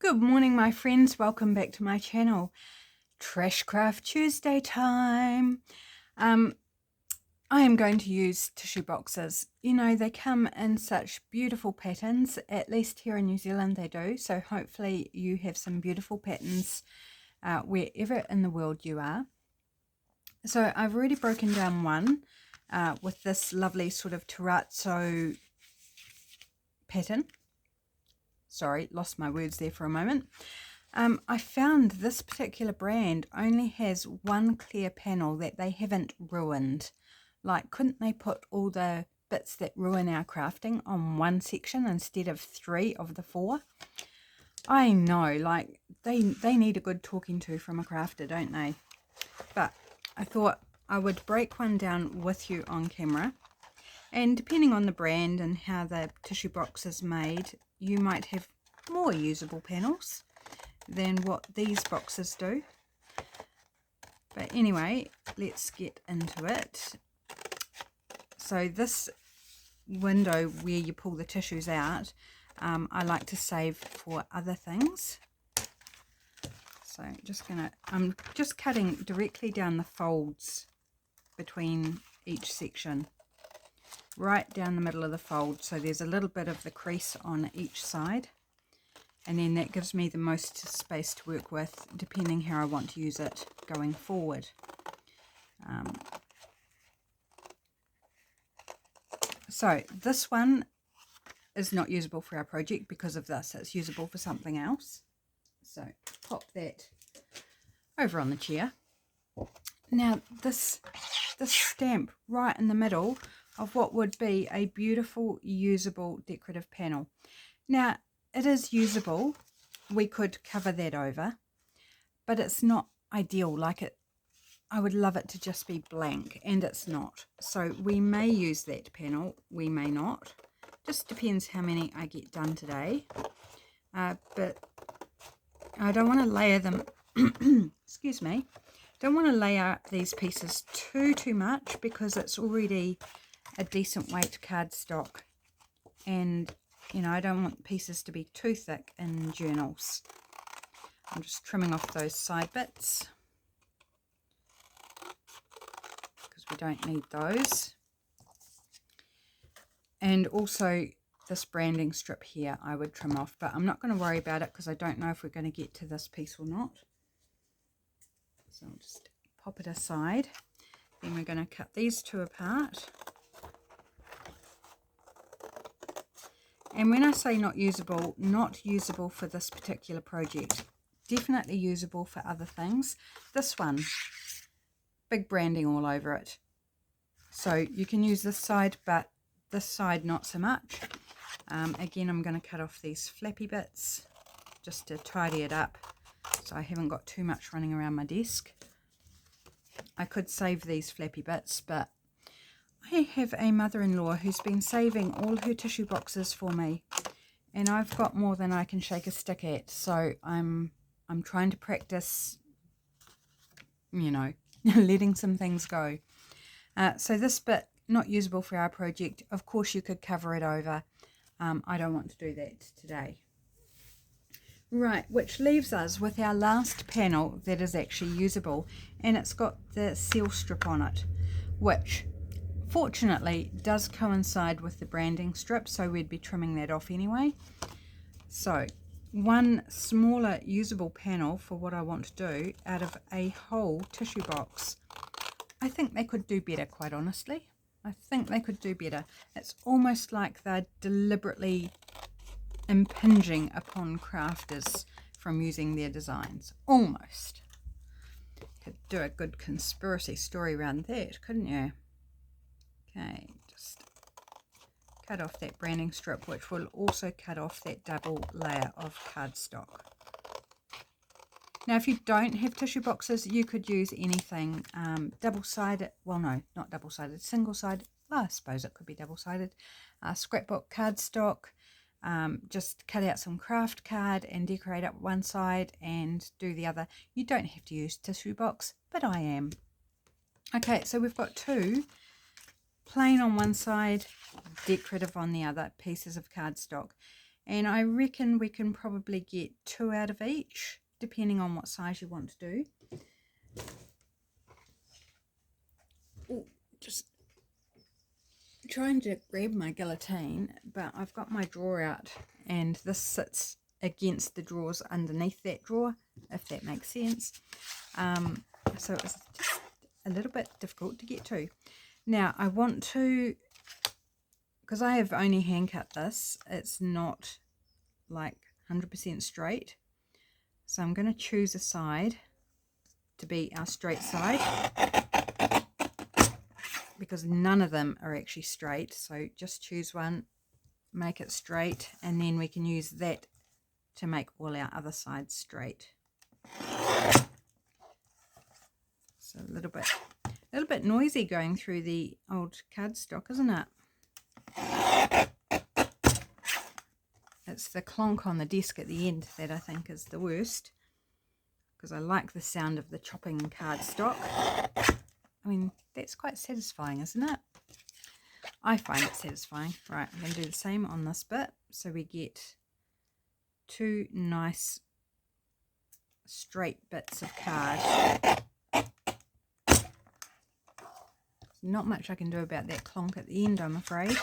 Good morning, my friends. Welcome back to my channel. Trash Craft Tuesday time. I am going to use tissue boxes. You know, they come in such beautiful patterns, at least here in New Zealand they do. So hopefully you have some beautiful patterns wherever in the world you are. So I've already broken down one with this lovely sort of terrazzo pattern. Sorry, lost my words there for a moment. I found this particular brand only has one clear panel that they haven't ruined. Like, couldn't they put all the bits that ruin our crafting on one section instead of 3 of the 4? I know, like, they need a good talking to from a crafter, don't they? But I thought I would break one down with you on camera. And depending on the brand and how the tissue box is made, you might have more usable panels than what these boxes do. But anyway, let's get into it. So this window where you pull the tissues out, I like to save for other things. So I'm just cutting directly down the folds between each section, right down the middle of the fold, so there's a little bit of the crease on each side, and then that gives me the most space to work with depending how I want to use it going forward. So this one is not usable for our project because of this. It's usable for something else. So pop that over on the chair. Now this stamp right in the middle of what would be a beautiful usable decorative panel. Now it is usable, we could cover that over, but it's not ideal. Like, I would love it to just be blank, and it's not. So we may use that panel, we may not. Just depends how many I get done today. But I don't want to layer them, excuse me, don't want to layer these pieces too much because it's already a decent weight cardstock, and you know, I don't want pieces to be too thick in journals. I'm just trimming off those side bits because we don't need those. And also this branding strip here I would trim off, but I'm not going to worry about it because I don't know if we're going to get to this piece or not. So I'll just pop it aside. Then we're going to cut these two apart. And when I say not usable for this particular project, definitely usable for other things. This one, big branding all over it. So you can use this side, but this side not so much. Again, I'm going to cut off these flappy bits just to tidy it up so I haven't got too much running around my desk. I could save these flappy bits, but I have a mother-in-law who's been saving all her tissue boxes for me, and I've got more than I can shake a stick at, so I'm trying to practice, you know, letting some things go. So this bit, not usable for our project. Of course you could cover it over. I don't want to do that today. Right, which leaves us with our last panel that is actually usable, and it's got the seal strip on it, which fortunately does coincide with the branding strip, so we'd be trimming that off anyway. So one smaller usable panel for what I want to do out of a whole tissue box. I think they could do better, quite honestly. I think they could do better. It's almost like they're deliberately impinging upon crafters from using their designs. Almost. Could do a good conspiracy story around that, couldn't you? Okay, just cut off that branding strip, which will also cut off that double layer of cardstock. Now, if you don't have tissue boxes, you could use anything double-sided. Well, no, not double-sided, single-sided. Well, I suppose it could be double-sided. Scrapbook cardstock. Just cut out some craft card and decorate up one side and do the other. You don't have to use tissue box, but I am. Okay, so we've got two plain on one side, decorative on the other pieces of cardstock. and I reckon we can probably get 2 out of each, depending on what size you want to do. Ooh, just trying to grab my guillotine, but I've got my drawer out and this sits against the drawers underneath that drawer, if that makes sense. So it's just a little bit difficult to get to. Now I want to, because I have only hand cut this, it's not like 100% straight, so I'm going to choose a side to be our straight side, because none of them are actually straight. So just choose one, make it straight, and then we can use that to make all our other sides straight. So a little bit noisy going through the old cardstock, isn't it? It's the clonk on the desk at the end that I think is the worst, because I like the sound of the chopping cardstock. I mean, that's quite satisfying, isn't it? I find it satisfying. Right, I'm going to do the same on this bit, so we get 2 nice straight bits of card. Not much I can do about that clonk at the end, I'm afraid.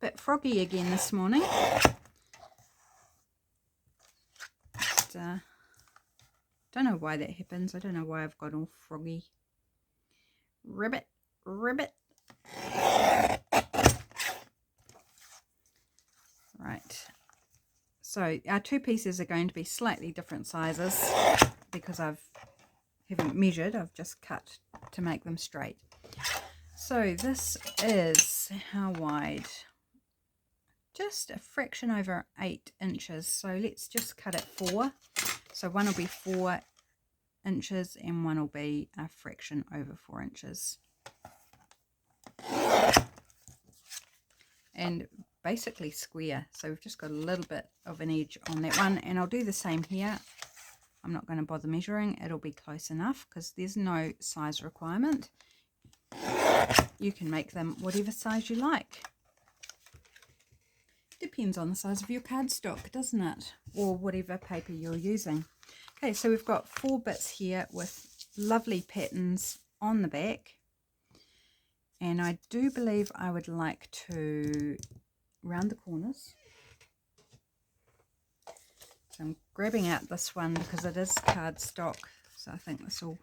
Bit froggy again this morning. Just, don't know why that happens. I don't know why I've got all froggy. Ribbit, ribbit. Right. So our 2 pieces are going to be slightly different sizes because I haven't measured. I've just cut to make them straight. So this is how wide? Just a fraction over 8 inches. So let's just cut it 4. So one will be 4 inches and one will be a fraction over 4 inches. And basically square. So we've just got a little bit of an edge on that one, and I'll do the same here. I'm not going to bother measuring. It'll be close enough because there's no size requirement. You can make them whatever size you like. Depends on the size of your cardstock, doesn't it? Or whatever paper you're using. Okay, so we've got 4 bits here with lovely patterns on the back. And I do believe I would like to round the corners. So I'm grabbing out this one because it is cardstock. So I think this will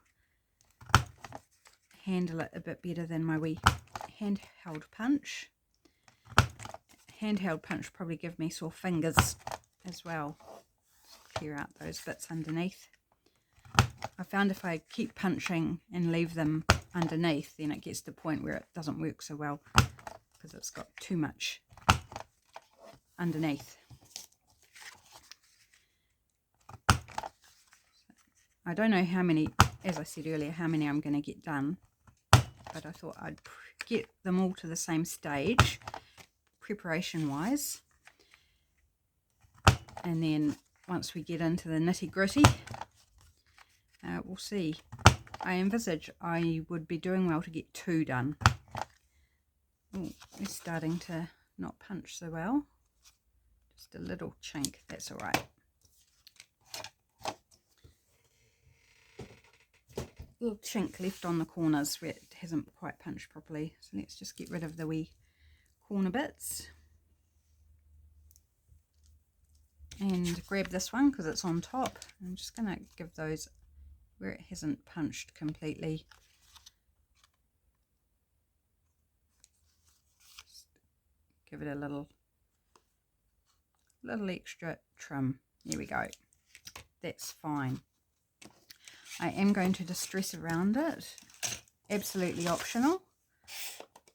handle it a bit better than my wee handheld punch. Handheld punch probably give me sore fingers as well. Clear out those bits underneath. I found if I keep punching and leave them underneath, then it gets to the point where it doesn't work so well because it's got too much underneath. I don't know how many, as I said earlier, how many I'm going to get done, but I thought I'd get them all to the same stage preparation wise, and then once we get into the nitty gritty, we'll see. I envisage I would be doing well to get 2 done. Oh, it's starting to not punch so well. Just a little chink, that's all right. Little chink left on the corners where it hasn't quite punched properly. So let's just get rid of the wee corner bits. And grab this one because it's on top. I'm just going to give those where it hasn't punched completely. Just give it a little extra trim. There we go. That's fine. I am going to distress around it. Absolutely optional.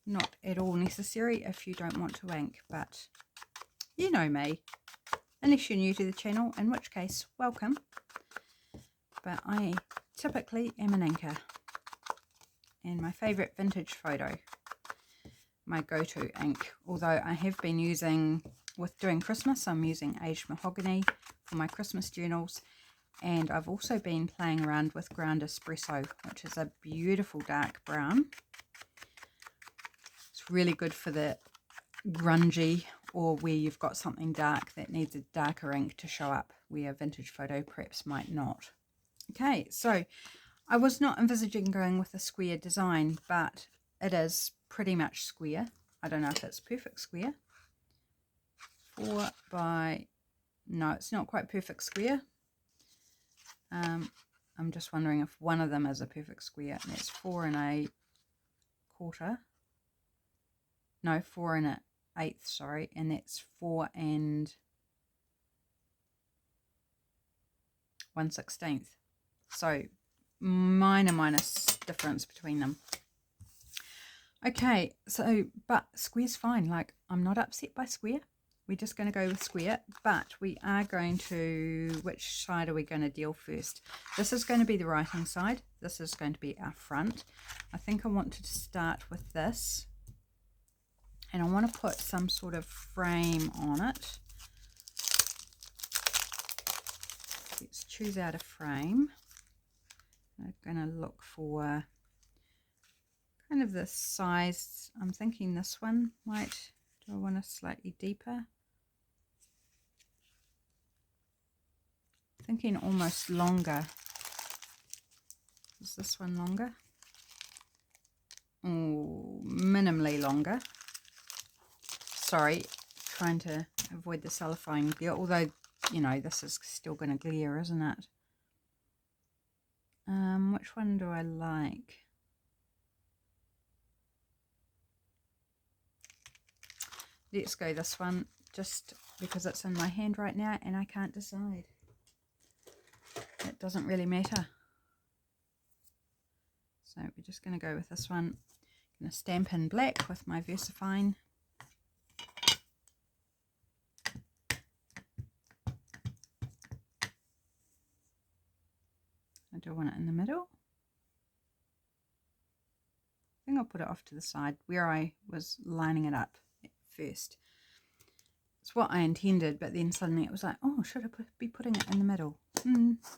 Not at all necessary if you don't want to ink, but you know me. Unless you're new to the channel, in which case, welcome. But I typically am an inker. And my favourite vintage photo, my go-to ink. Although I have been using, with doing Christmas, I'm using aged mahogany for my Christmas journals. And I've also been playing around with ground espresso, which is a beautiful dark brown. It's really good for the grungy, or where you've got something dark that needs a darker ink to show up, where a vintage photo perhaps might not. Okay, so I was not envisaging going with a square design, but it is pretty much square. I don't know if it's perfect square. 4 by, no, it's not quite perfect square. I'm just wondering if one of them is a perfect square, and that's 4 1/4. No, 4 1/8, sorry, and that's 4 1/16. So minor difference between them. Okay, so, but square's fine. Like, I'm not upset by square. We're just going to go with square, but we are going to, which side are we going to deal first? This is going to be the writing side. This is going to be our front. I think I want to start with this, and I want to put some sort of frame on it. Let's choose out a frame. I'm going to look for kind of the size. I'm thinking this one might, do I want a slightly deeper? Thinking almost longer. Is this one longer? Oh, minimally longer. Sorry, trying to avoid the cellophane glare, although, you know, this is still going to glare, isn't it? Which one do I like? Let's go this one, just because it's in my hand right now and I can't decide. It doesn't really matter. So we're just going to go with this one. I'm going to stamp in black with my VersaFine. I do want it in the middle. I think I'll put it off to the side where I was lining it up at first. It's what I intended, but then suddenly it was like, oh, should I be putting it in the middle?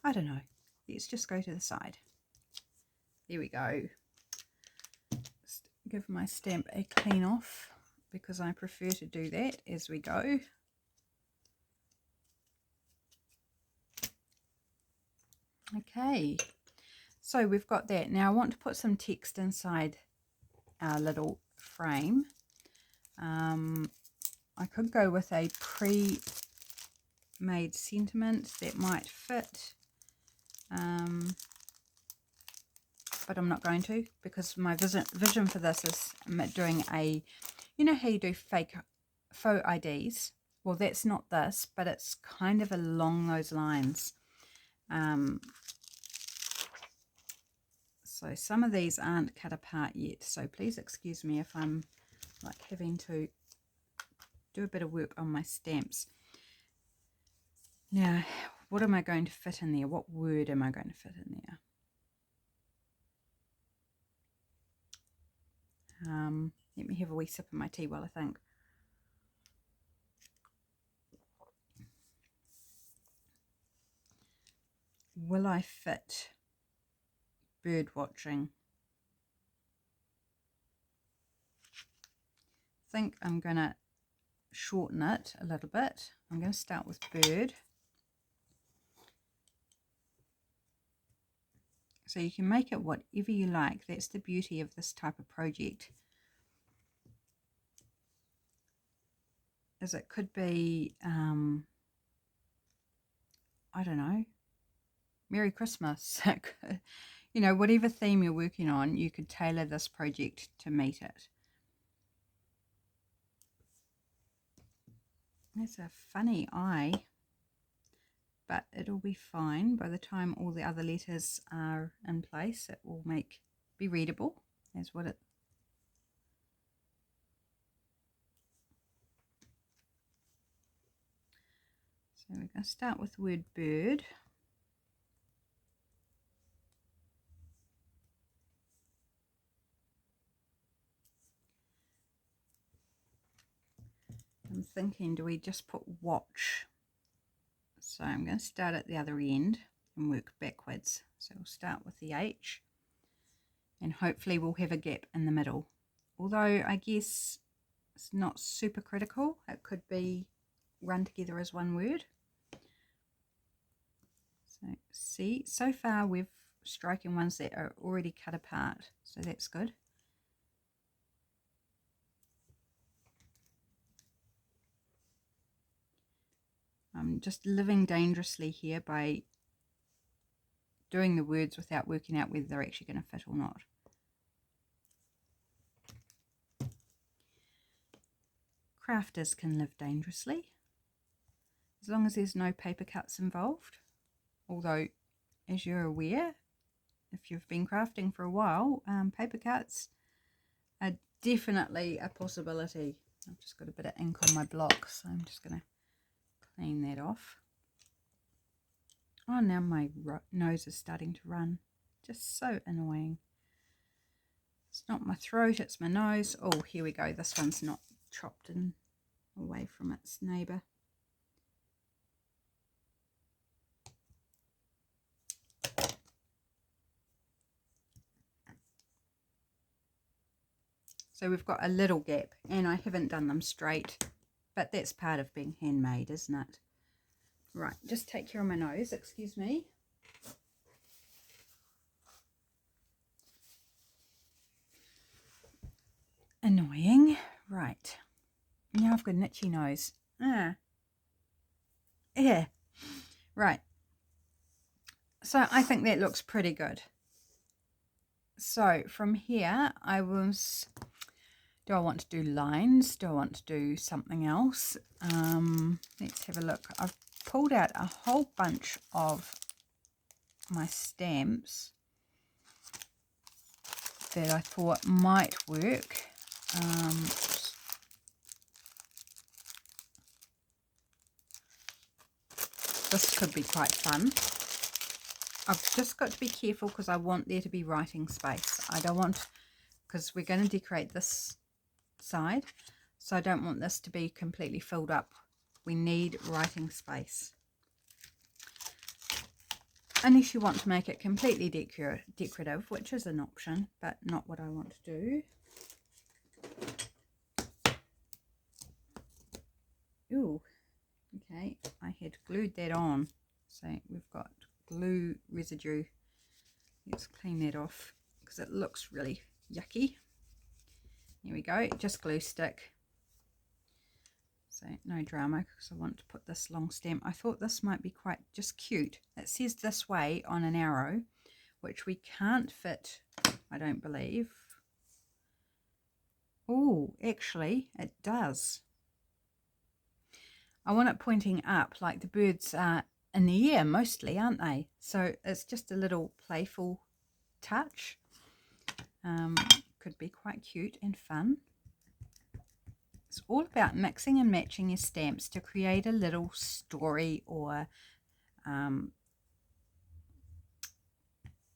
I don't know. Let's just go to the side. There we go. Just give my stamp a clean off, because I prefer to do that as we go. Okay, so we've got that. Now I want to put some text inside our little frame. I could go with a pre-made sentiment that might fit, but I'm not going to, because my vision for this is doing a, you know how you do fake faux IDs? Well, that's not this, but it's kind of along those lines. So some of these aren't cut apart yet, so please excuse me if I'm like having to do a bit of work on my stamps. Now, what am I going to fit in there? What word am I going to fit in there? Let me have a wee sip of my tea while I think. Will I fit bird watching? I think I'm going to shorten it a little bit. I'm going to start with bird. So you can make it whatever you like. That's the beauty of this type of project. Is it could be, I don't know, Merry Christmas. You know, whatever theme you're working on, you could tailor this project to meet it. That's a funny eye, but it'll be fine. By the time all the other letters are in place, it will be readable. That's what it. So we're going to start with the word bird. I'm thinking, do we just put watch? So I'm going to start at the other end and work backwards. So we'll start with the H, and hopefully we'll have a gap in the middle. Although I guess It's not super critical. It could be run together as one word. So see, so far we've striking ones that are already cut apart, so that's good. I'm just living dangerously here by doing the words without working out whether they're actually going to fit or not. Crafters can live dangerously as long as there's no paper cuts involved. Although, as you're aware, if you've been crafting for a while, paper cuts are definitely a possibility. I've just got a bit of ink on my block, so I'm just going to clean that off. Oh, now my nose is starting to run. Just so annoying. It's not my throat, it's my nose. Oh, here we go. This one's not chopped in away from its neighbour. So we've got a little gap, and I haven't done them straight, but that's part of being handmade, isn't it? Right, just take care of my nose, excuse me. Annoying. Right, now I've got an itchy nose. Yeah. Right. So I think that looks pretty good. So from here, do I want to do lines? Do I want to do something else? Let's have a look. I've pulled out a whole bunch of my stamps that I thought might work. This could be quite fun. I've just got to be careful because I want there to be writing space. I don't want, because we're going to decorate this side, so I don't want this to be completely filled up. We need writing space. Unless you want to make it completely decorative, which is an option, but not what I want to do. Ooh, okay, I had glued that on, so we've got glue residue. Let's clean that off because it looks really yucky. Here we go, just glue stick. So no drama, because I want to put this long stamp. I thought this might be quite just cute. It says this way on an arrow, which we can't fit, I don't believe. Oh, actually it does. I want it pointing up, like the birds are in the air mostly, aren't they? So it's just a little playful touch. Could be quite cute and fun. It's all about mixing and matching your stamps to create a little story or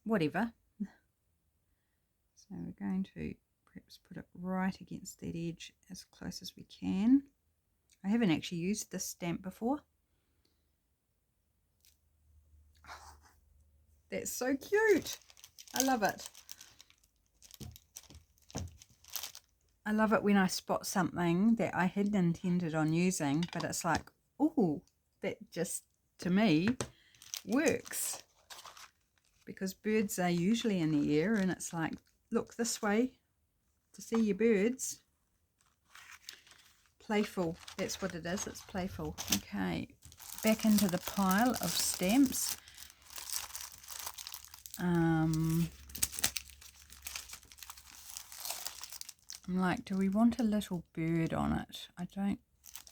whatever. So we're going to perhaps put it right against that edge as close as we can. I haven't actually used this stamp before. That's so cute. I love it. I love it when I spot something that I hadn't intended on using, but it's like, oh, that just, to me, works. Because birds are usually in the air, and it's like, look this way to see your birds. Playful, that's what it is, it's playful. Okay, back into the pile of stamps. I'm like, do we want a little bird on it? I don't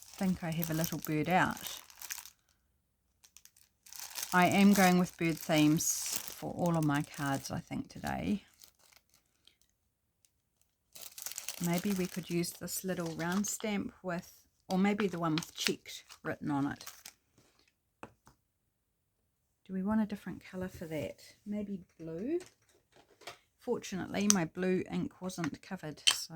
think I have a little bird out. I am going with bird themes for all of my cards, I think, today. Maybe we could use this little round stamp with, or maybe the one with checked written on it. Do we want a different colour for that? Maybe blue? Fortunately, my blue ink wasn't covered, so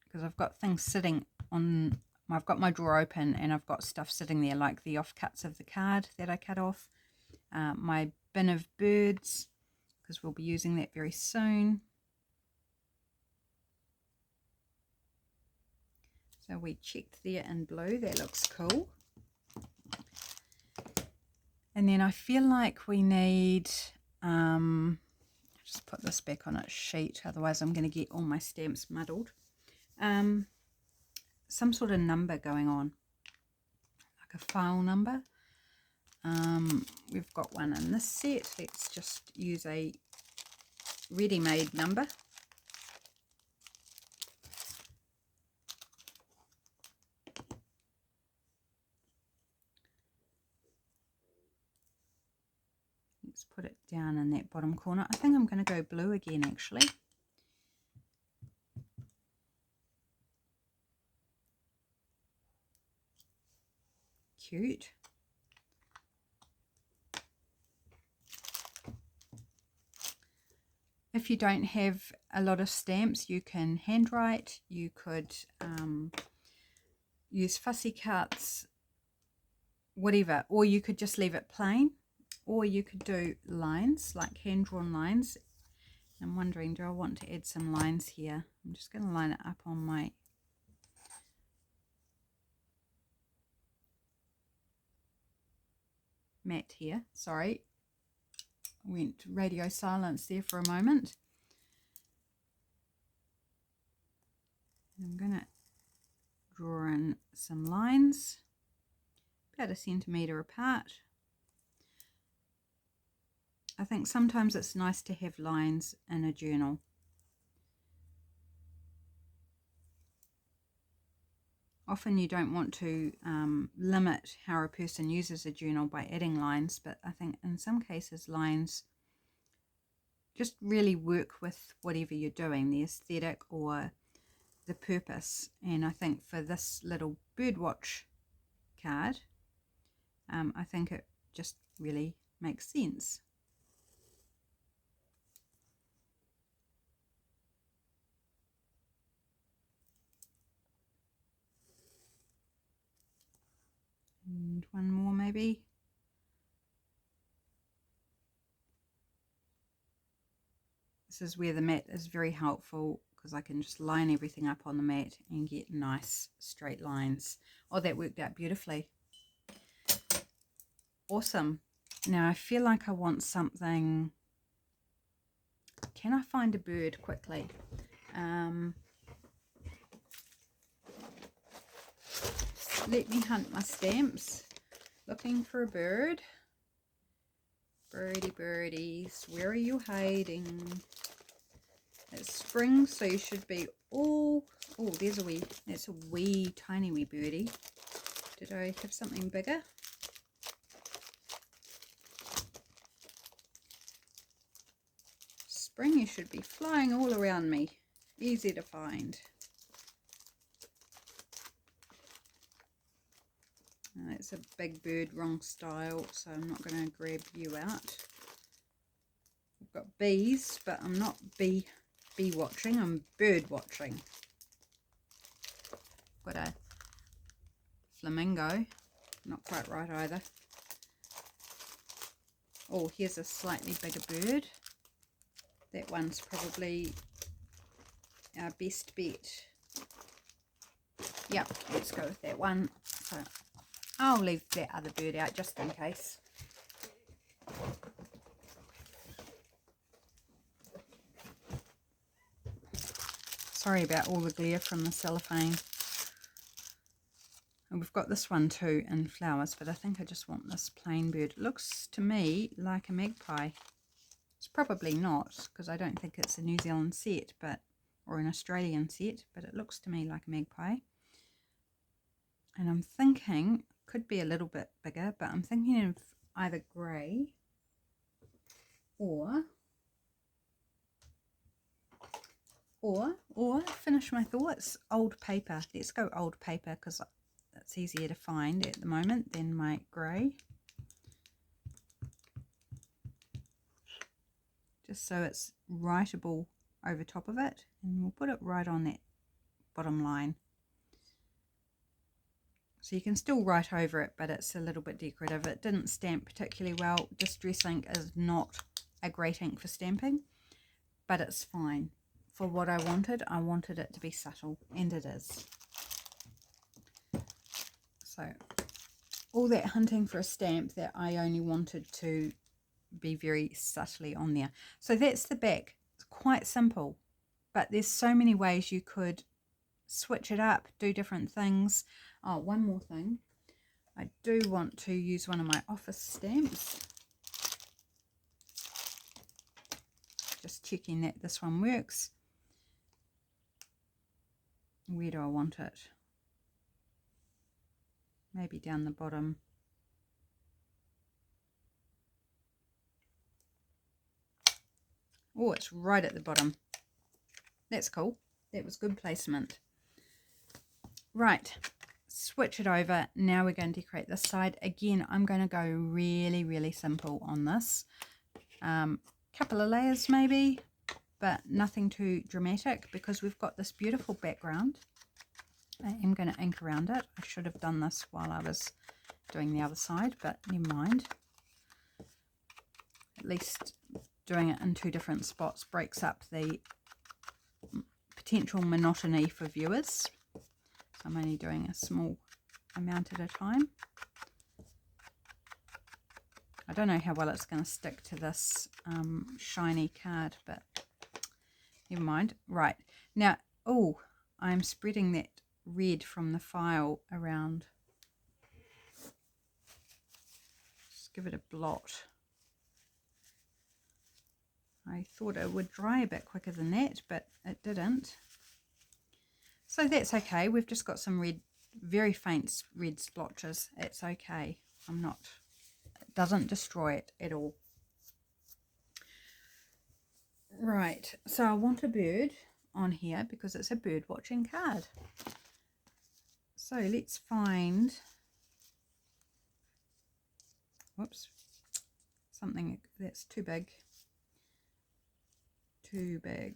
because I've got things sitting on, I've got my drawer open and I've got stuff sitting there like the offcuts of the card that I cut off, my bin of birds, because we'll be using that very soon. So we checked there in blue, that looks cool. And then I feel like we need, just put this back on its sheet, otherwise I'm going to get all my stamps muddled. Some sort of number going on, like a file number. We've got one in this set. Let's just use a ready-made number. Let's put it down in that bottom corner. I think I'm going to go blue again, actually. Cute. If you don't have a lot of stamps, you can handwrite. You could use fussy cuts, whatever, or you could just leave it plain. Or you could do lines, like hand-drawn lines. I'm wondering, do I want to add some lines here? I'm just going to line it up on my mat here. Sorry, went radio silence there for a moment. I'm going to draw in some lines, about 1 centimetre apart. I think sometimes it's nice to have lines in a journal. Often you don't want to limit how a person uses a journal by adding lines, but I think in some cases lines just really work with whatever you're doing, the aesthetic or the purpose. And I think for this little birdwatch card, I think it just really makes sense. And one more maybe. This is where the mat is very helpful, because I can just line everything up on the mat and get nice straight lines. Oh, that worked out beautifully. Awesome. Now I feel like I want something. Can I find a bird quickly? Let me hunt my stamps. Looking for a bird. Birdie birdies, where are you hiding? It's spring, so you should be all... Oh, there's a wee... That's a wee, tiny wee birdie. Did I have something bigger? Spring, you should be flying all around me. Easy to find. It's a big bird, wrong style, so I'm not going to grab you out. I've got bees, but I'm not bee watching, I'm bird watching. Got a flamingo, not quite right either. Oh, here's a slightly bigger bird. That one's probably our best bet. Yep, let's go with that one. So I'll leave that other bird out just in case. Sorry about all the glare from the cellophane. And we've got this one too in flowers, but I think I just want this plain bird. It looks to me like a magpie. It's probably not, because I don't think it's a New Zealand set, but or an Australian set, but it looks to me like a magpie. And I'm thinking, could be a little bit bigger, but I'm thinking of either grey or finish my thoughts, old paper. Let's go old paper, because that's easier to find at the moment than my grey. Just so it's writable over top of it, and we'll put it right on that bottom line. So you can still write over it, but it's a little bit decorative. It didn't stamp particularly well. Distress ink is not a great ink for stamping, but it's fine. For what I wanted it to be subtle, and it is. So all that hunting for a stamp that I only wanted to be very subtly on there. So that's the back. It's quite simple, but there's so many ways you could switch it up, do different things. Oh, one more thing. I do want to use one of my office stamps. Just checking that this one works. Where do I want it? Maybe down the bottom. Oh, it's right at the bottom. That's cool. That was good placement. Right, switch it over. Now we're going to decorate this side. Again, I'm going to go really, really simple on this. Couple of layers maybe, but nothing too dramatic because we've got this beautiful background. I am going to ink around it. I should have done this while I was doing the other side, but never mind. At least doing it in 2 different spots breaks up the potential monotony for viewers. So I'm only doing a small amount at a time. I don't know how well it's going to stick to this shiny card, but never mind. Right, now, oh, I'm spreading that red from the file around. Just give it a blot. I thought it would dry a bit quicker than that, but it didn't. So that's okay. We've just got some red, very faint red splotches. It's okay. It doesn't destroy it at all. Right, so I want a bird on here because it's a bird watching card. So let's find, whoops, something that's too big. Too big.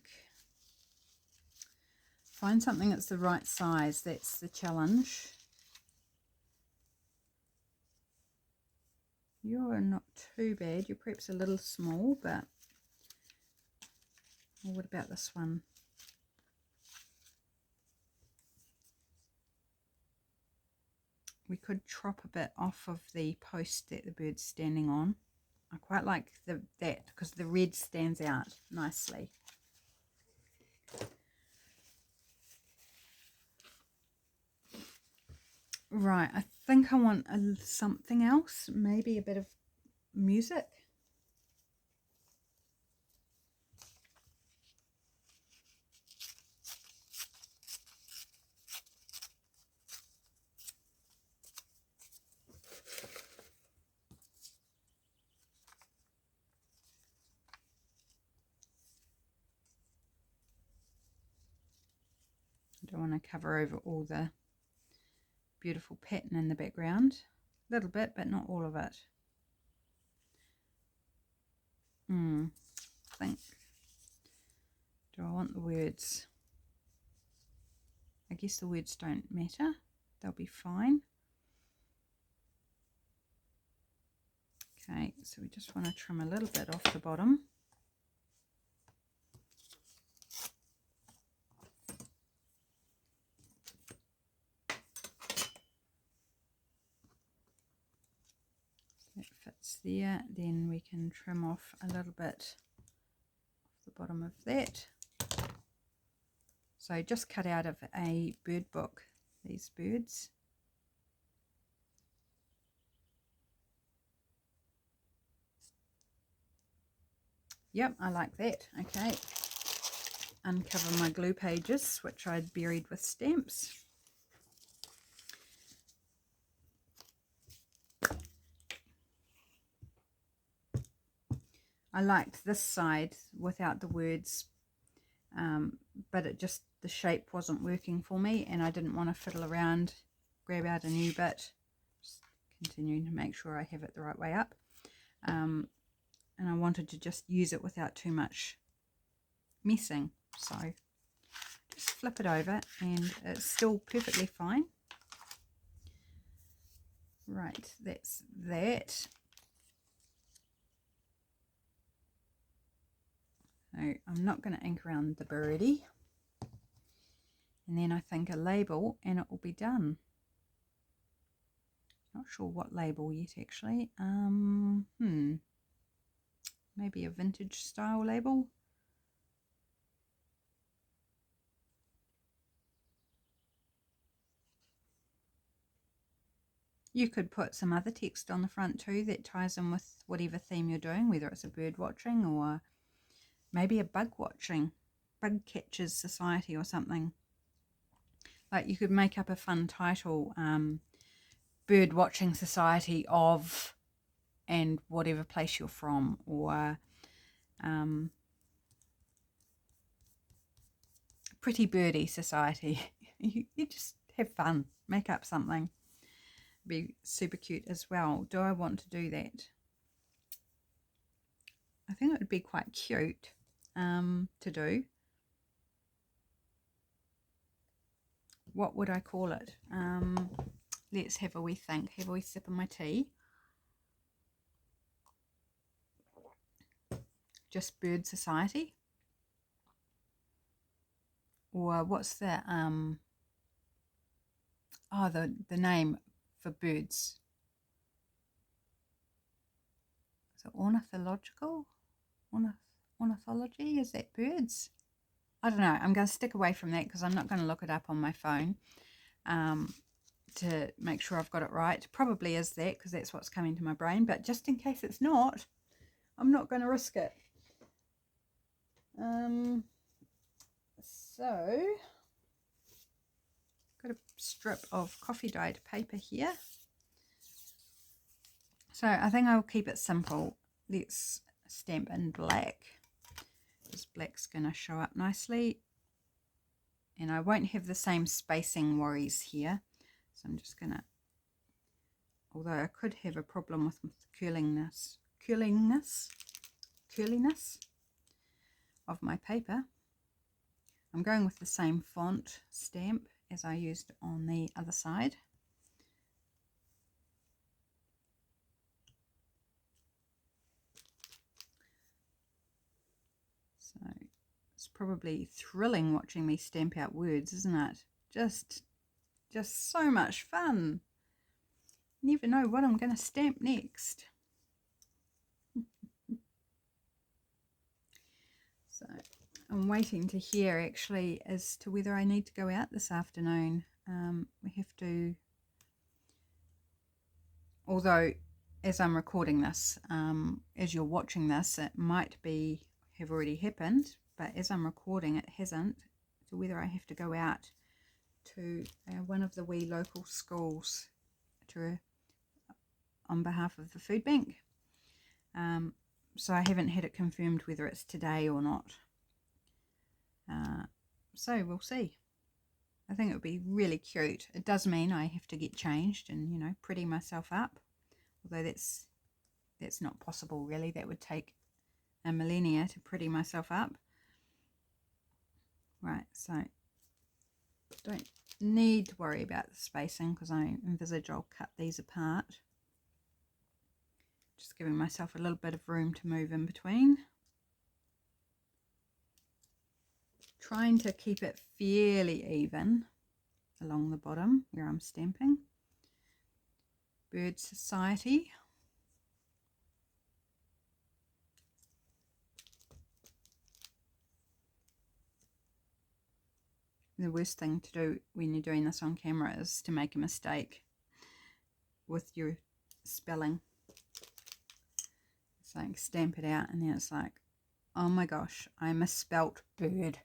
Find something that's the right size. That's the challenge. You're not too bad. You're perhaps a little small, but well, what about this one? We could chop a bit off of the post that the bird's standing on. I quite like that because the red stands out nicely. Right, I think I want something else, maybe a bit of music. I don't want to cover over all the beautiful pattern in the background. A little bit, but not all of it. I think, do I want the words? I guess the words don't matter. They'll be fine. Okay, so we just want to trim a little bit off the bottom. That fits there. Then we can trim off a little bit off the bottom of that. So just cut out of a bird book, these birds. Yep, I like that. Okay. Uncover my glue pages, which I'd buried with stamps. I liked this side without the words, but the shape wasn't working for me, and I didn't want to fiddle around, grab out a new bit. Just continuing to make sure I have it the right way up. And I wanted to just use it without too much messing. So just flip it over and it's still perfectly fine. Right, that's that. So I'm not going to ink around the birdie. And then I think a label and it will be done. Not sure what label yet actually. Maybe a vintage style label. You could put some other text on the front too that ties in with whatever theme you're doing, whether it's a bird watching or maybe a bug watching, bug catchers society or something. Like you could make up a fun title, bird watching society of and whatever place you're from, or pretty birdie society. You just have fun, make up something. Be super cute as well. Do I want to do that? I think it would be quite cute to do. What would I call it? Let's have a wee think. Have a wee sip of my tea. Just Bird Society? Or what's the the name for birds? Is it ornithological? Ornithology? Is that birds? I don't know. I'm going to stick away from that because I'm not going to look it up on my phone to make sure I've got it right. Probably is that because that's what's coming to my brain. But just in case it's not, I'm not going to risk it. So, got a strip of coffee dyed paper here. So I think I'll keep it simple. Let's stamp in black. This black's going to show up nicely. And I won't have the same spacing worries here. So I'm just going to, although I could have a problem with the curliness of my paper. I'm going with the same font stamp as I used on the other side. So it's probably thrilling watching me stamp out words, isn't it? Just so much fun. Never know what I'm going to stamp next. So I'm waiting to hear actually as to whether I need to go out this afternoon. We have to, although as I'm recording this, as you're watching this, it might have already happened, but as I'm recording it hasn't. So whether I have to go out to one of the wee local schools on behalf of the food bank. So I haven't had it confirmed whether it's today or not. So we'll see. I think it would be really cute. It does mean I have to get changed and, you know, pretty myself up. Although that's not possible really. That would take a millennia to pretty myself up. Right, so don't need to worry about the spacing because I envisage I'll cut these apart. Just giving myself a little bit of room to move in between. Trying to keep it fairly even along the bottom where I'm stamping. Bird Society. The worst thing to do when you're doing this on camera is to make a mistake with your spelling. It's like stamp it out and then it's like, oh my gosh, I misspelt bird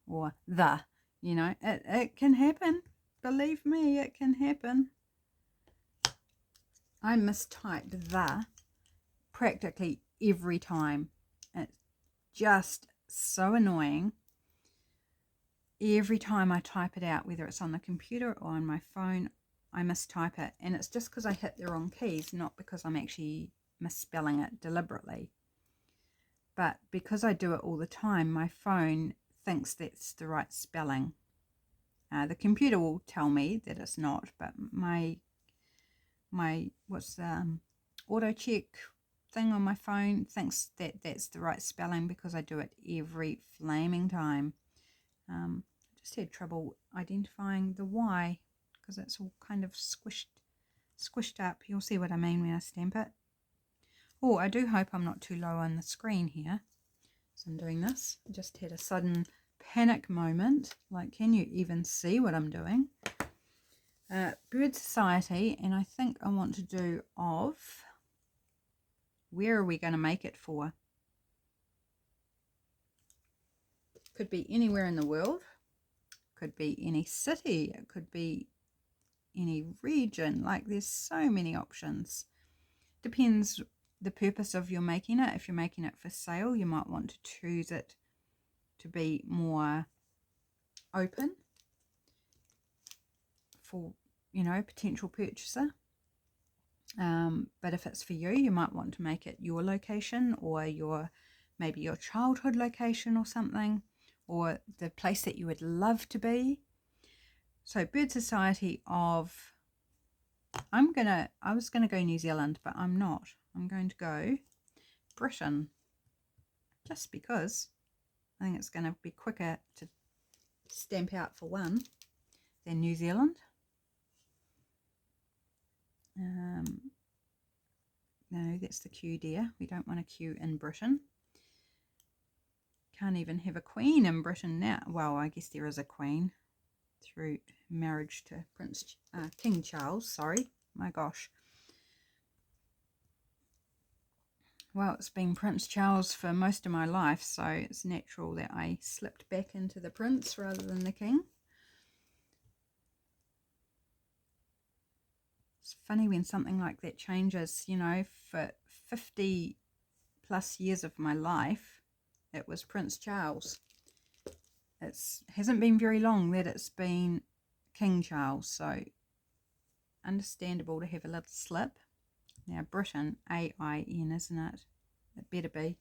or the, you know, it can happen. Believe me, it can happen. I mistyped the practically every time. It's just so annoying. Every time I type it out, whether it's on the computer or on my phone, I mistype it. And it's just because I hit the wrong keys, not because I'm actually misspelling it deliberately. But because I do it all the time, my phone thinks that's the right spelling. The computer will tell me that it's not, but my what's the auto check thing on my phone thinks that that's the right spelling because I do it every flaming time. Just had trouble identifying the Y because it's all kind of squished squished up. You'll see what I mean when I stamp it. Oh, I do hope I'm not too low on the screen here. So I'm doing this. I just had a sudden panic moment. Like, can you even see what I'm doing? Bird Society, and I think I want to do of, where are we going to make it for? Could be anywhere in the world. Could be any city. It could be any region. Like, there's so many options. Depends the purpose of your making it. If you're making it for sale, you might want to choose it to be more open for, you know, potential purchaser. But if it's for you, you might want to make it your location, or maybe your childhood location or something, or the place that you would love to be. So Bird Society of, I was gonna go New Zealand, but I'm not. I'm going to go Britain, just because I think it's going to be quicker to stamp out for one than New Zealand. No, that's the Q, dear. We don't want a Q in Britain. Can't even have a queen in Britain now. Well, I guess there is a queen through marriage to King Charles. Sorry, my gosh. Well, it's been Prince Charles for most of my life, so it's natural that I slipped back into the prince rather than the king. It's funny when something like that changes, you know. For 50 plus years of my life, it was Prince Charles. It hasn't been very long that it's been King Charles, so understandable to have a little slip. Now, Britain, A-I-N, isn't it? It better be.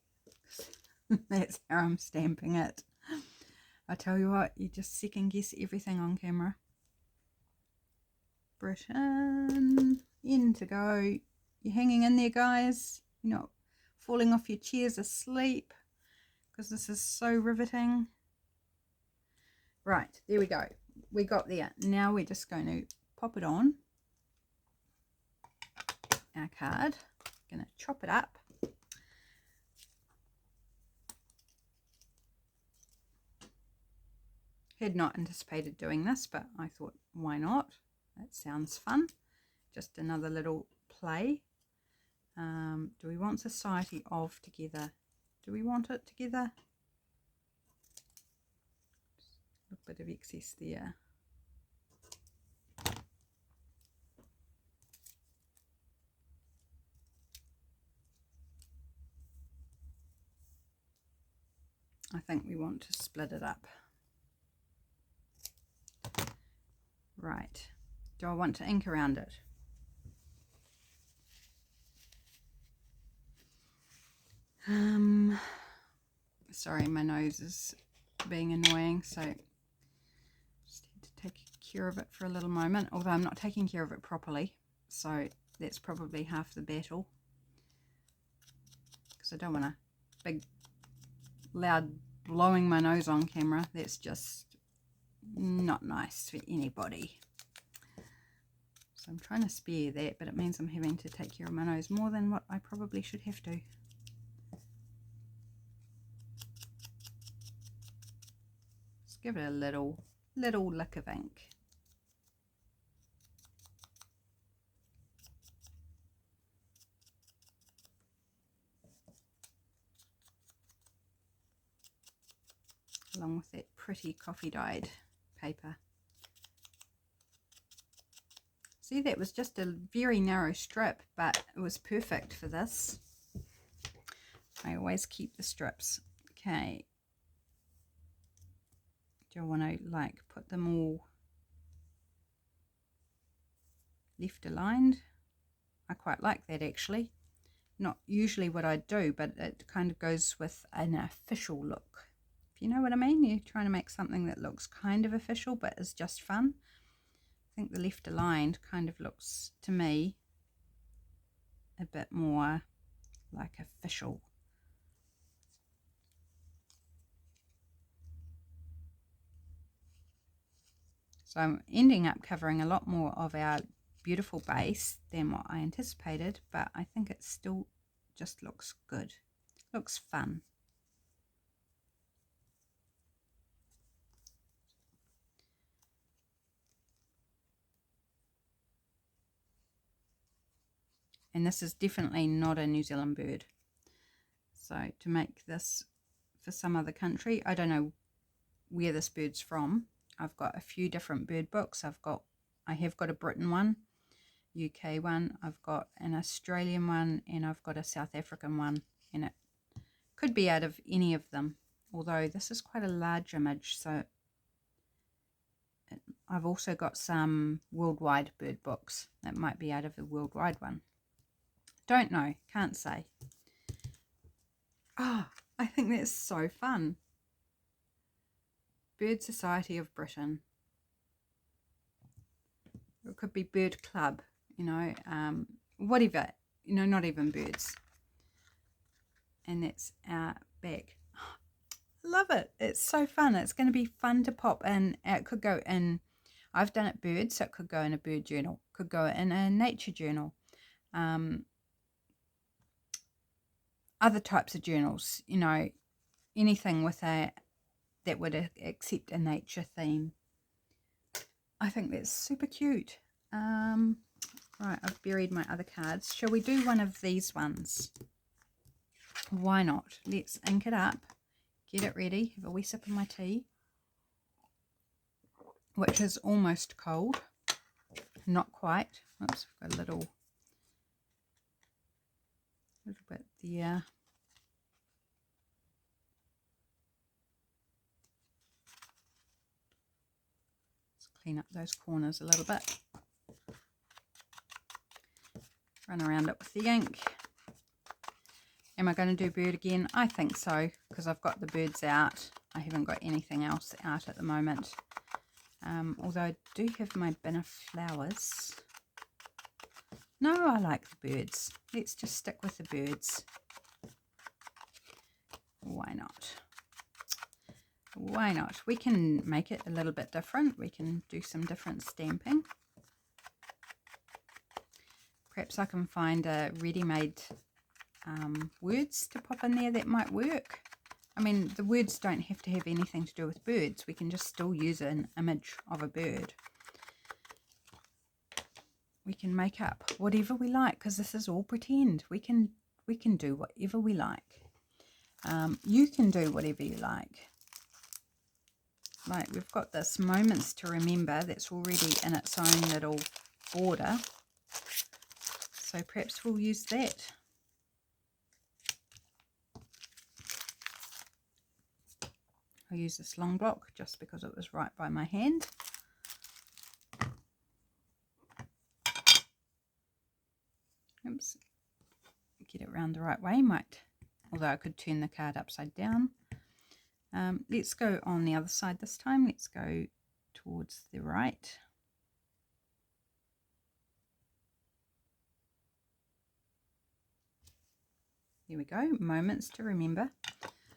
That's how I'm stamping it. I tell you what, you just second guess everything on camera. Britain, in to go. You're hanging in there, guys. You're not falling off your chairs asleep, because this is so riveting. Right, there we go. We got there. Now we're just going to pop it on our card. Going to chop it up. Had not anticipated doing this, but I thought, why not? That sounds fun. Just another little play. Do we want Society of together? Do we want it together? Just a little bit of excess there. I think we want to split it up. Right. Do I want to ink around it? Sorry, my nose is being annoying, so just need to take care of it for a little moment, although I'm not taking care of it properly, so that's probably half the battle, because I don't want a big loud blowing my nose on camera. That's just not nice for anybody. So I'm trying to spare that, but it means I'm having to take care of my nose more than what I probably should have to. Just give it a little lick of ink. Along with that pretty coffee dyed paper. See, that was just a very narrow strip, but it was perfect for this. I always keep the strips. Okay. Do I want to like put them all left aligned? I quite like that actually. Not usually what I do, but it kind of goes with an official look. If you know what I mean, you're trying to make something that looks kind of official but is just fun. I think the left aligned kind of looks to me a bit more like official. So I'm ending up covering a lot more of our beautiful base than what I anticipated, but I think it still just looks good. Looks fun. And this is definitely not a New Zealand bird. So to make this for some other country, I don't know where this bird's from. I've got a few different bird books. I have got a Britain one, UK one, I've got an Australian one, and I've got a South African one, and it could be out of any of them, although this is quite a large image, so I've also got some worldwide bird books that might be out of the worldwide one. Don't know, can't say. Ah, oh, I think that's so fun. Bird Society of Britain. It could be Bird Club, you know, whatever, you know, not even birds. And that's our bag. I love it. It's so fun. It's going to be fun to pop in. It could go in, I've done it birds, so it could go in a bird journal, could go in a nature journal, other types of journals, you know, anything with that would accept a nature theme. I think that's super cute. Right, I've buried my other cards. Shall we do one of these ones? Why not? Let's ink it up, get it ready, have a wee sip of my tea, which is almost cold. Not quite. Oops, I've got a little bit there. Let's clean up those corners a little bit. Run around it with the ink. Am I going to do bird again? I think so, because I've got the birds out. I haven't got anything else out at the moment. Although I do have my bin of flowers. No, I like the birds. Let's just stick with the birds. Why not? Why not? We can make it a little bit different. We can do some different stamping. Perhaps I can find a ready-made words to pop in there that might work. I mean, the words don't have to have anything to do with birds. We can just still use an image of a bird. We can make up whatever we like, because this is all pretend. We can do whatever we like. You can do whatever you like. Like, we've got this Moments to Remember that's already in its own little border. So perhaps we'll use that. I'll use this long block just because it was right by my hand. Oops. Get it round the right way, although I could turn the card upside down. Let's go on the other side this time. Let's go towards the right. There we go, Moments to Remember.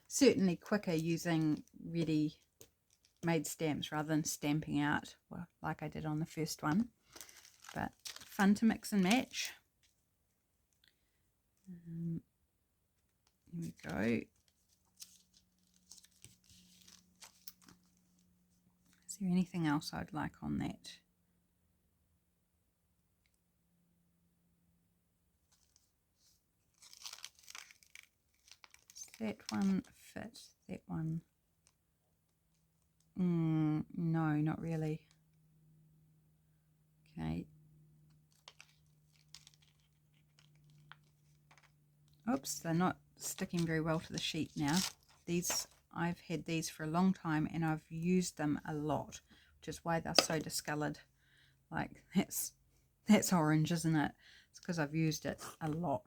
Certainly quicker using ready-made stamps rather than stamping out, well, like I did on the first one. But fun to mix and match. Here we go. Is there anything else I'd like on that? Does that one fit? That one? No, not really. Okay. Oops, they're not sticking very well to the sheet now. I've had these for a long time and I've used them a lot, which is why they're so discoloured. Like, that's orange, isn't it? It's because I've used it a lot.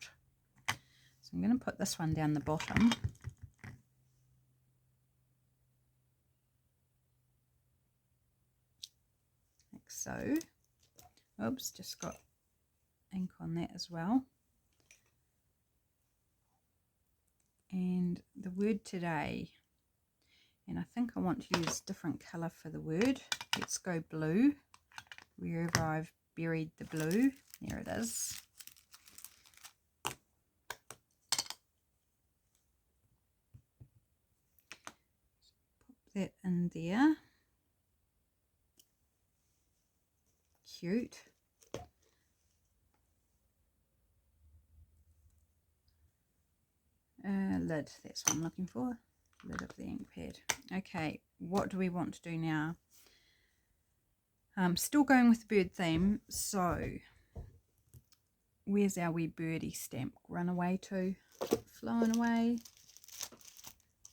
So I'm going to put this one down the bottom. Like so. Oops, just got ink on that as well. And the word today, and I think I want to use different colour for the word. Let's go blue, wherever I've buried the blue. There it is. Pop that in there. Cute. Lid, that's what I'm looking for. Lid of the ink pad. Okay, what do we want to do now? Still going with the bird theme, so where's our wee birdie stamp? Run away to, flown away.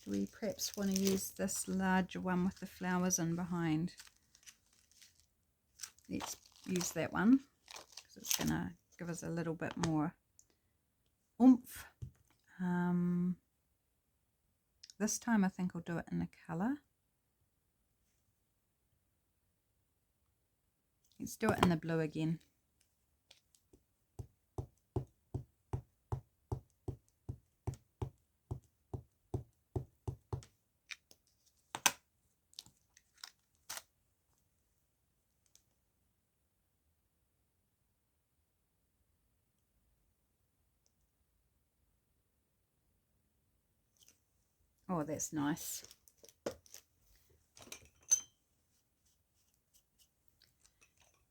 Do we perhaps want to use this larger one with the flowers in behind? Let's use that one because it's going to give us a little bit more oomph. This time I think I'll do it in a colour. Let's do it in the blue again. Oh, that's nice.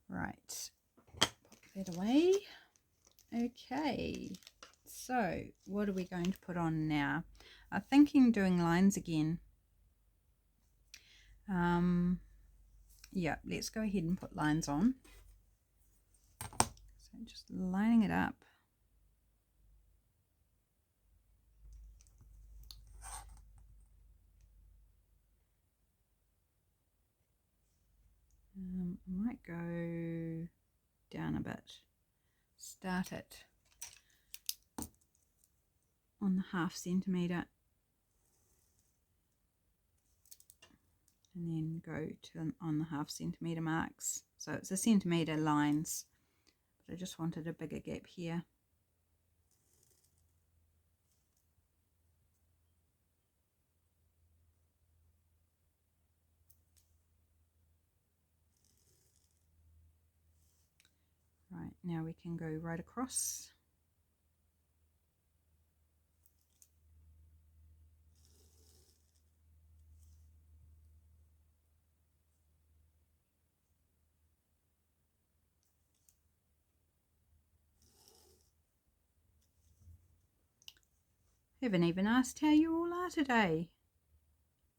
Right, pop that away. Okay, so what are we going to put on now? I'm thinking doing lines again. Yeah, let's go ahead and put lines on. So just lining it up. I might go down a bit. Start it on the 1/2 centimetre and then go to on the 1/2 centimetre marks. So it's a centimetre lines, but I just wanted a bigger gap here. Right, now we can go right across. Haven't even asked how you all are today.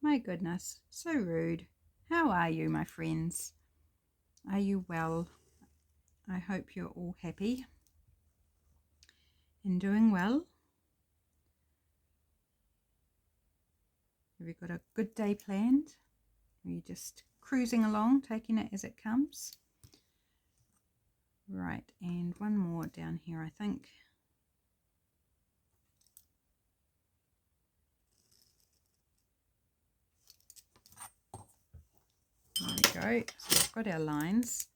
My goodness, so rude. How are you, my friends? Are you well? I hope you're all happy and doing well. Have you got a good day planned? Are you just cruising along, taking it as it comes? Right, and one more down here, I think. There we go. So we've got our lines.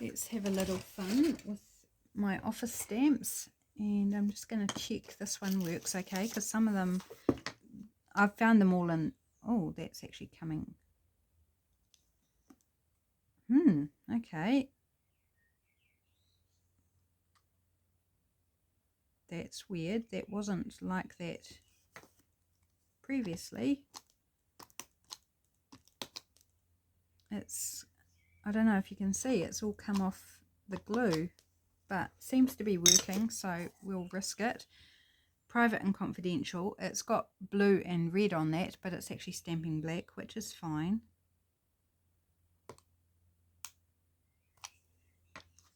Let's have a little fun with my office stamps, and I'm just going to check this one works okay, because some of them I've found them all in. Oh, that's actually coming. Okay, that's weird. That wasn't like that previously. It's, I don't know if you can see, it's all come off the glue, but seems to be working, so we'll risk it. Private and confidential. It's got blue and red on that, but it's actually stamping black, which is fine.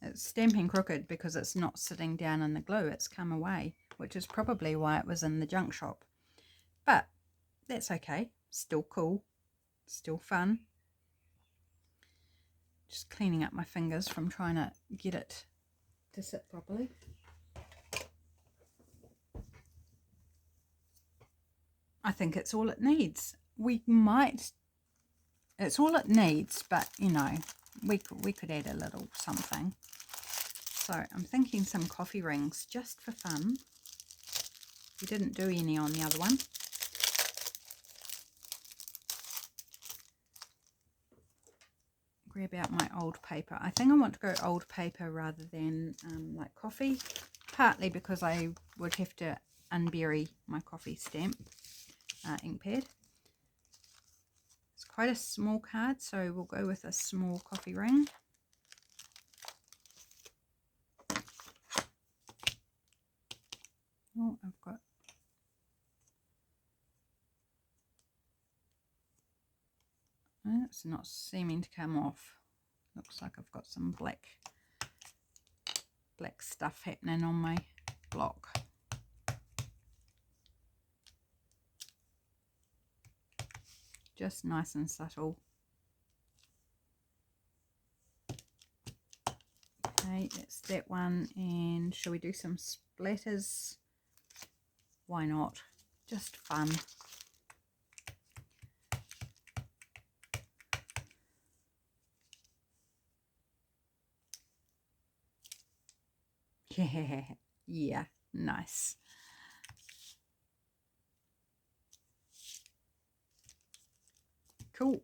It's stamping crooked because it's not sitting down in the glue, it's come away, which is probably why it was in the junk shop. But that's okay, still cool, still fun. Just cleaning up my fingers from trying to get it to sit properly. I think it's all it needs. It's all it needs, but you know, we could add a little something. So I'm thinking some coffee rings just for fun. We didn't do any on the other one. Grab out my old paper. I think I want to go old paper rather than like coffee, partly because I would have to unbury my coffee stamp ink pad. It's quite a small card, so we'll go with a small coffee ring. Oh, I've got it's not seeming to come off. Looks like I've got some black stuff happening on my block. Just nice and subtle. Okay, that's that one. And shall we do some splatters? Why not? Just fun. Yeah, nice. Cool.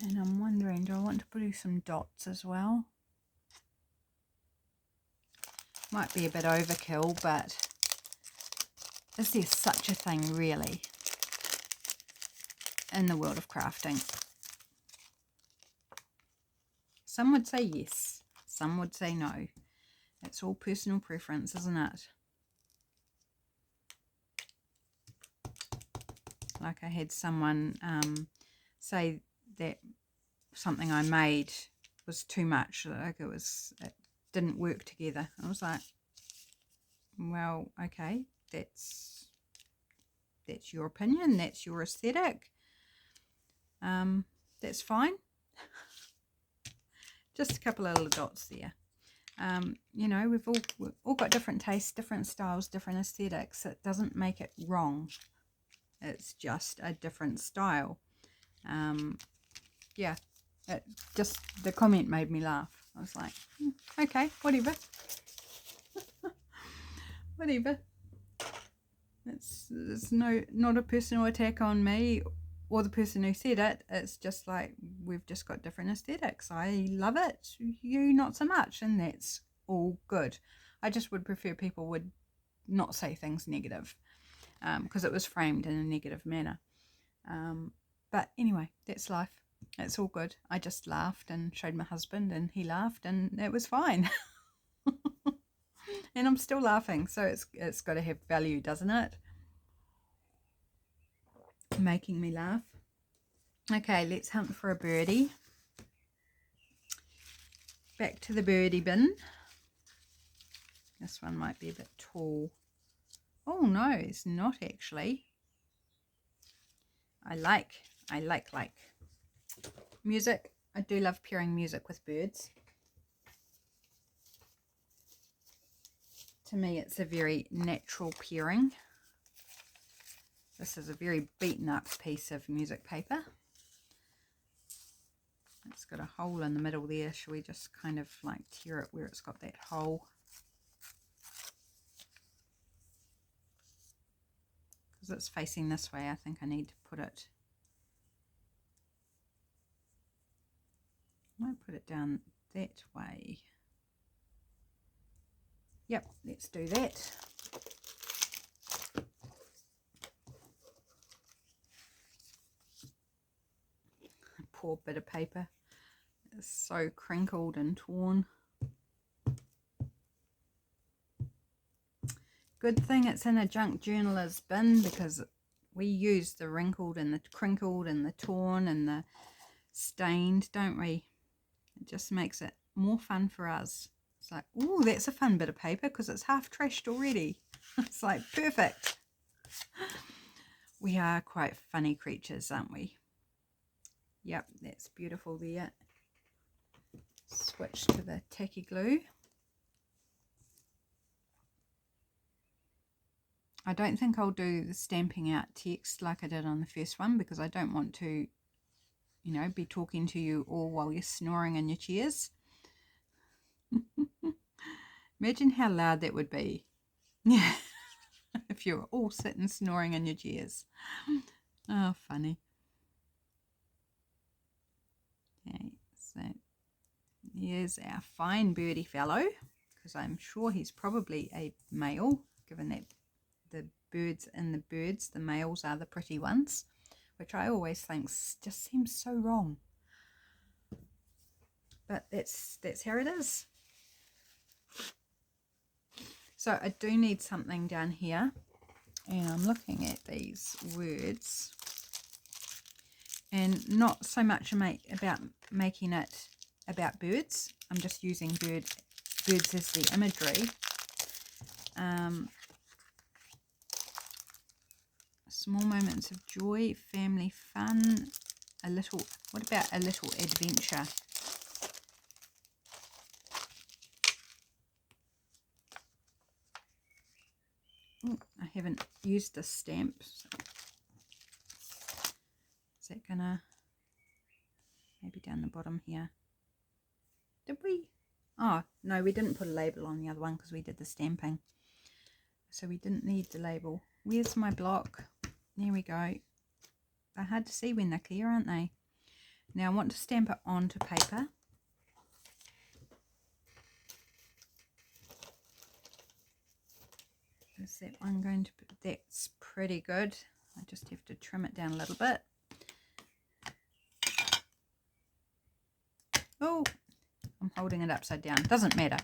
And I'm wondering, do I want to put some dots as well? Might be a bit overkill, but is there such a thing really in the world of crafting? Some would say yes, some would say no. It's all personal preference, isn't it? Like I had someone say that something I made was too much, like it didn't work together. I was like, well, okay, that's your opinion, that's your aesthetic. That's fine. Just a couple of little dots there. You know, we've all got different tastes, different styles, different aesthetics. It doesn't make it wrong. It's just a different style. Yeah, the comment made me laugh. I was like, okay, whatever. Whatever. It's not a personal attack on me or the person who said it. It's just like, we've just got different aesthetics. I love it, you not so much, and that's all good. I just would prefer people would not say things negative, because it was framed in a negative manner. But anyway, that's life. It's all good. I just laughed and showed my husband, and he laughed, and it was fine. And I'm still laughing, so it's got to have value, doesn't it? Making me laugh. Okay, let's hunt for a birdie. Back to the birdie bin. This one might be a bit tall. Oh no, it's not actually. I like music. I do love pairing music with birds. To me, it's a very natural pairing. This is a very beaten up piece of music paper. It's got a hole in the middle there. Shall we just kind of like tear it where it's got that hole? Because it's facing this way, I think I need to put it. I might put it down that way. Yep, let's do that. Poor bit of paper. It's so crinkled and torn. Good thing it's in a junk journaler's bin, because we use the wrinkled and the crinkled and the torn and the stained, don't we? It just makes it more fun for us. It's like, oh, that's a fun bit of paper because it's half trashed already. It's like, perfect. We are quite funny creatures, aren't we? Yep, that's beautiful there. Switch to the tacky glue. I don't think I'll do the stamping out text like I did on the first one, because I don't want to, you know, be talking to you all while you're snoring in your chairs. Imagine how loud that would be. Yeah. If you're all sitting snoring in your chairs. Oh, funny. Okay, so here's our fine birdie fellow, because I'm sure he's probably a male, given that the birds in the birds, the males are the pretty ones, which I always think just seems so wrong. But that's how it is. So I do need something down here, and I'm looking at these words, and not so much about making it about birds. I'm just using birds as the imagery. Small moments of joy, family fun, what about a little adventure? Ooh, I haven't used this stamp. So is that gonna, maybe down the bottom here? Did we? Oh, no, we didn't put a label on the other one because we did the stamping. So we didn't need the label. Where's my block? There we go. They're hard to see when they're clear, aren't they? Now I want to stamp it onto paper. Is that one going to be? That's pretty good. I just have to trim it down a little bit. Oh, I'm holding it upside down. Doesn't matter.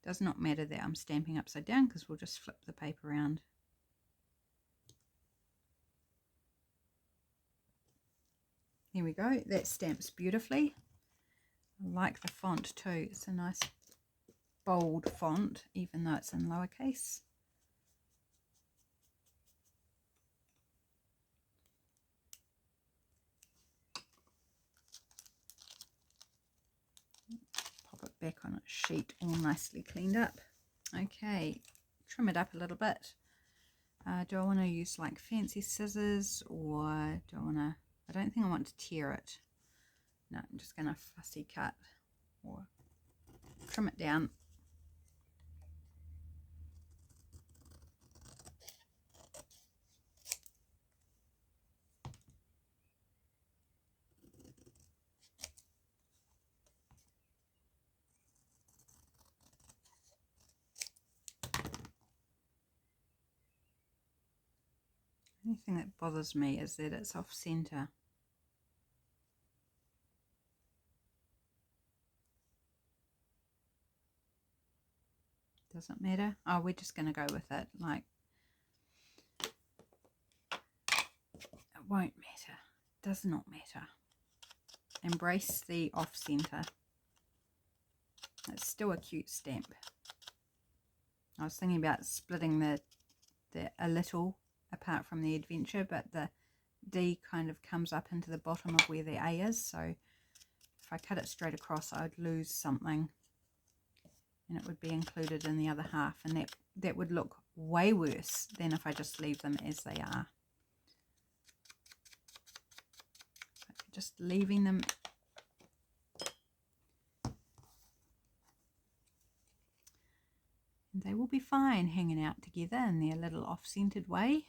Does not matter that I'm stamping upside down, because we'll just flip the paper around. Here we go. That stamps beautifully. I like the font too. It's a nice bold font, even though it's in lowercase. Pop it back on its sheet, all nicely cleaned up. Okay, trim it up a little bit. Do I want to use like fancy scissors, or do I want to, I don't think I want to tear it. No, I'm just going to fussy cut or trim it down. The only thing that bothers me is that it's off center. Doesn't matter. Oh, we're just going to go with it. Like, it won't matter. Does not matter. Embrace the off center. It's still a cute stamp. I was thinking about splitting the a little apart from the adventure, but the D kind of comes up into the bottom of where the A is, so if I cut it straight across I would lose something and it would be included in the other half, and that would look way worse than if I just leave them as they are. So just leaving them and they will be fine hanging out together in their little off-centered way.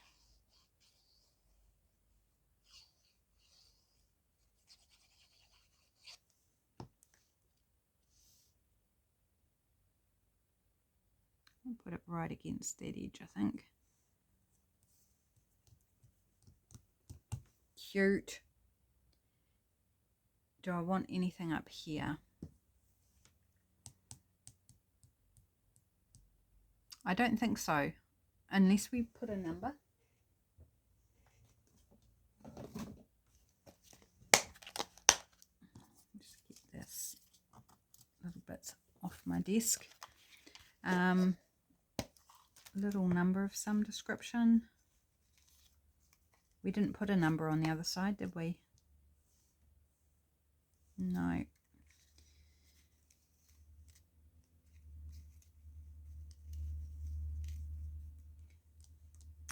I'll put it right against that edge, I think. Cute. Do I want anything up here? I don't think so, unless we put a number. Just get this little bit off my desk. Little number of some description. We didn't put a number on the other side, did we? No.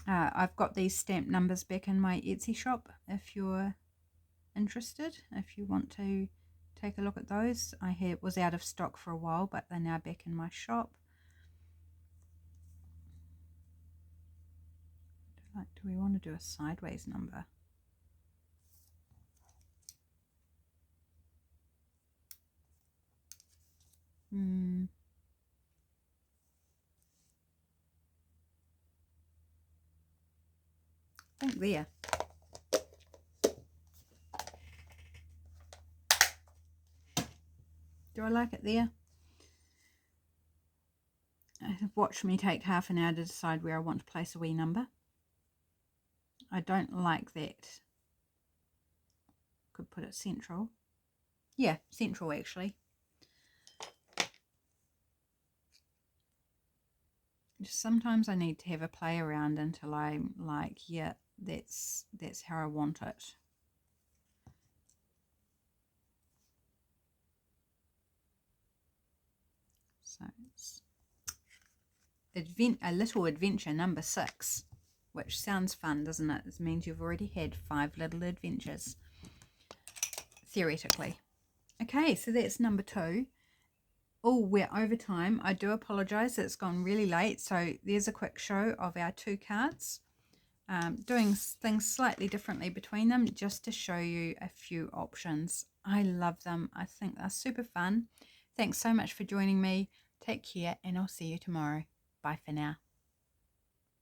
I've got these stamp numbers back in my Etsy shop if you're interested, if you want to take a look at those. Was out of stock for a while, but they're now back in my shop. Do we want to do a sideways number? I think there. Do I like it there? Watch me take half an hour to decide where I want to place a wee number. I don't like that. Could put it central. Yeah, central actually. Just sometimes I need to have a play around until I'm like, yeah, that's how I want it. So it's a little adventure number 6, which sounds fun, doesn't it? It means you've already had 5 little adventures, theoretically. Okay, so that's number 2. Oh, we're over time. I do apologize, it's gone really late. So there's a quick show of our 2 cards, doing things slightly differently between them, just to show you a few options. I love them. I think they're super fun. Thanks so much for joining me. Take care, and I'll see you tomorrow. Bye for now.